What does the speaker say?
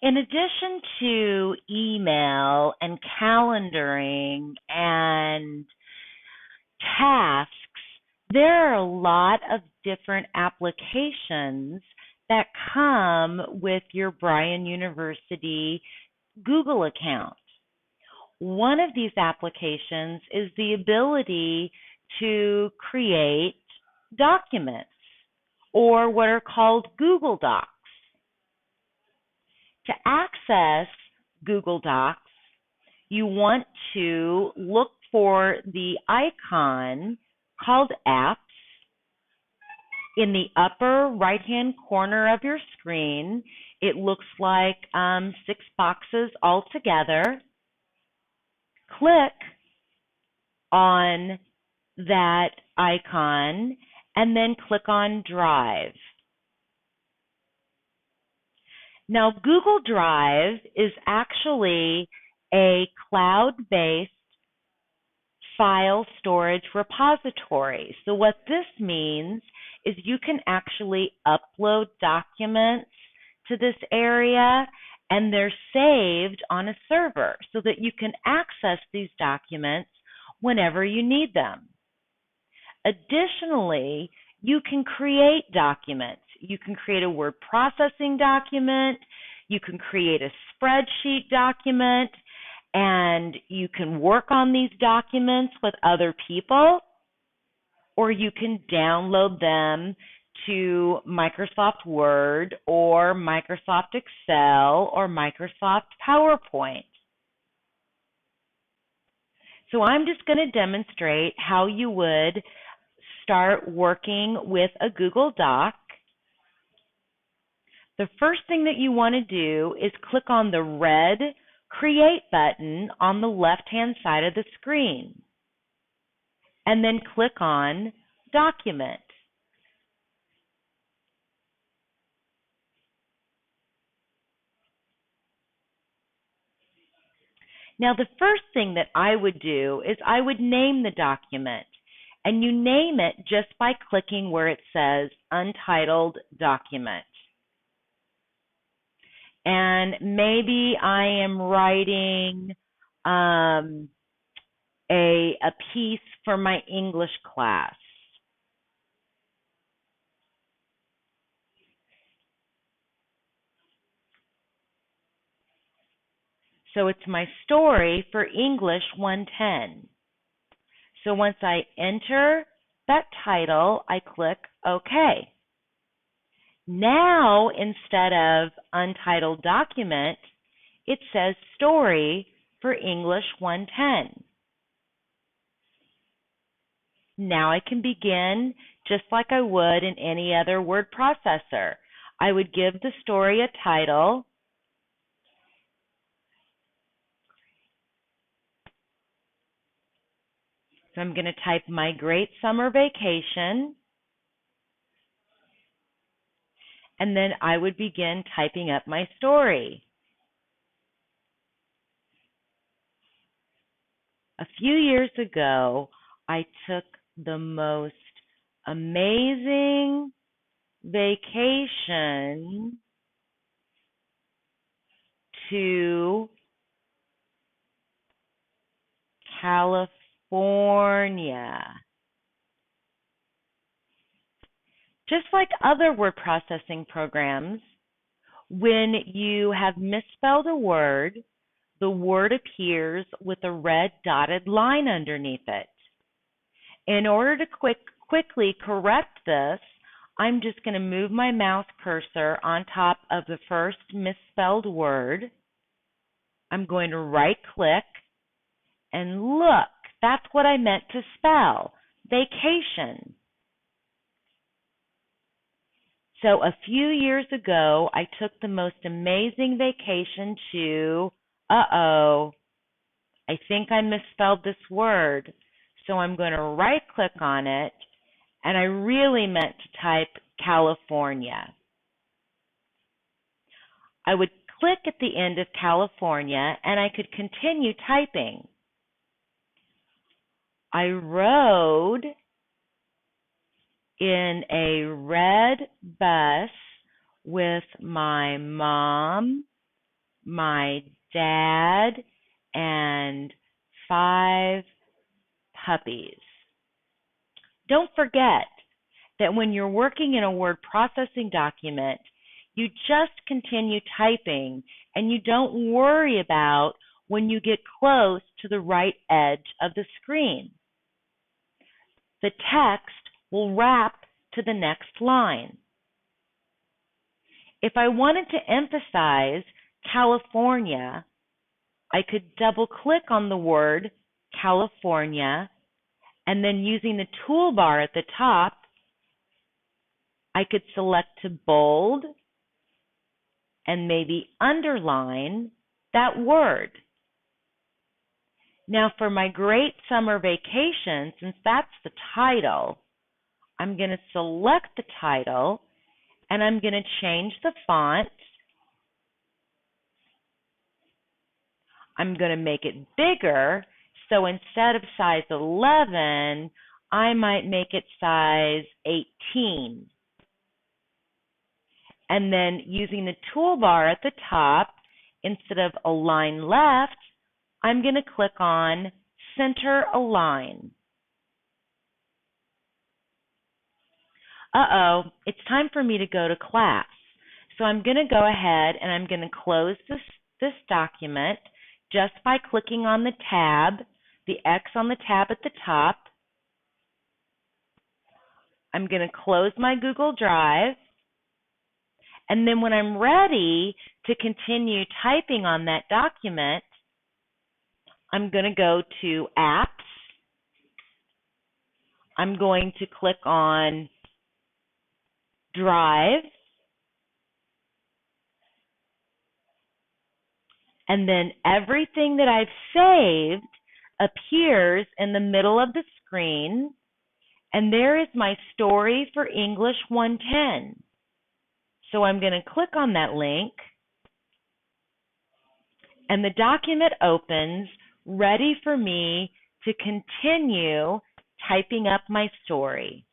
In addition to email and calendaring and tasks, there are a lot of different applications that come with your Bryan University Google account. One of these applications is the ability to create documents or what are called Google Docs. To access Google Docs, you want to look for the icon called Apps in the upper right-hand corner of your screen. It looks like 6 boxes all together. Click on that icon and then click on Drive. Now, Google Drive is actually a cloud-based file storage repository. So what this means is you can actually upload documents to this area and they're saved on a server so that you can access these documents whenever you need them. Additionally, you can create documents. You can create a word processing document, you can create a spreadsheet document, and you can work on these documents with other people, or you can download them to Microsoft Word or Microsoft Excel or Microsoft PowerPoint. So I'm just going to demonstrate how you would start working with a Google Doc. The first thing that you want to do is click on the red Create button on the left-hand side of the screen, and then click on Document. Now, the first thing that I would do is I would name the document, and you name it just by clicking where it says Untitled Document. And maybe I am writing a piece for my English class. So it's my story for English 110. So once I enter that title, I click OK. Now, instead of Untitled Document, it says Story for English 110. Now I can begin just like I would in any other word processor. I would give the story a title. So I'm going to type My Great Summer Vacation. And then I would begin typing up my story. A few years ago, I took the most amazing vacation to California. Just like other word processing programs, when you have misspelled a word, the word appears with a red dotted line underneath it. In order to quickly correct this, I'm just going to move my mouse cursor on top of the first misspelled word. I'm going to right-click, and look, that's what I meant to spell, vacation. So a few years ago, I took the most amazing vacation to, I think I misspelled this word. So I'm going to right-click on it, and I really meant to type California. I would click at the end of California, and I could continue typing. I rode in a red bus with my mom, my dad and 5 puppies. Don't forget that when you're working in a word processing document, you just continue typing and you don't worry about when you get close to the right edge of the screen. The text will wrap to the next line. If I wanted to emphasize California, I could double-click on the word California, and then using the toolbar at the top, I could select to bold and maybe underline that word. Now for my great summer vacation, since that's the title, I'm going to select the title and I'm going to change the font. I'm going to make it bigger, so instead of size 11, I might make it size 18. And then using the toolbar at the top, instead of Align Left, I'm going to click on Center Align. It's time for me to go to class. So I'm going to go ahead and I'm going to close this document just by clicking on the tab, the X on the tab at the top. I'm going to close my Google Drive. And then when I'm ready to continue typing on that document, I'm going to go to Apps. I'm going to click on Drive. And then everything that I've saved appears in the middle of the screen. And there is my story for English 110. So I'm going to click on that link. And the document opens, ready for me to continue typing up my story.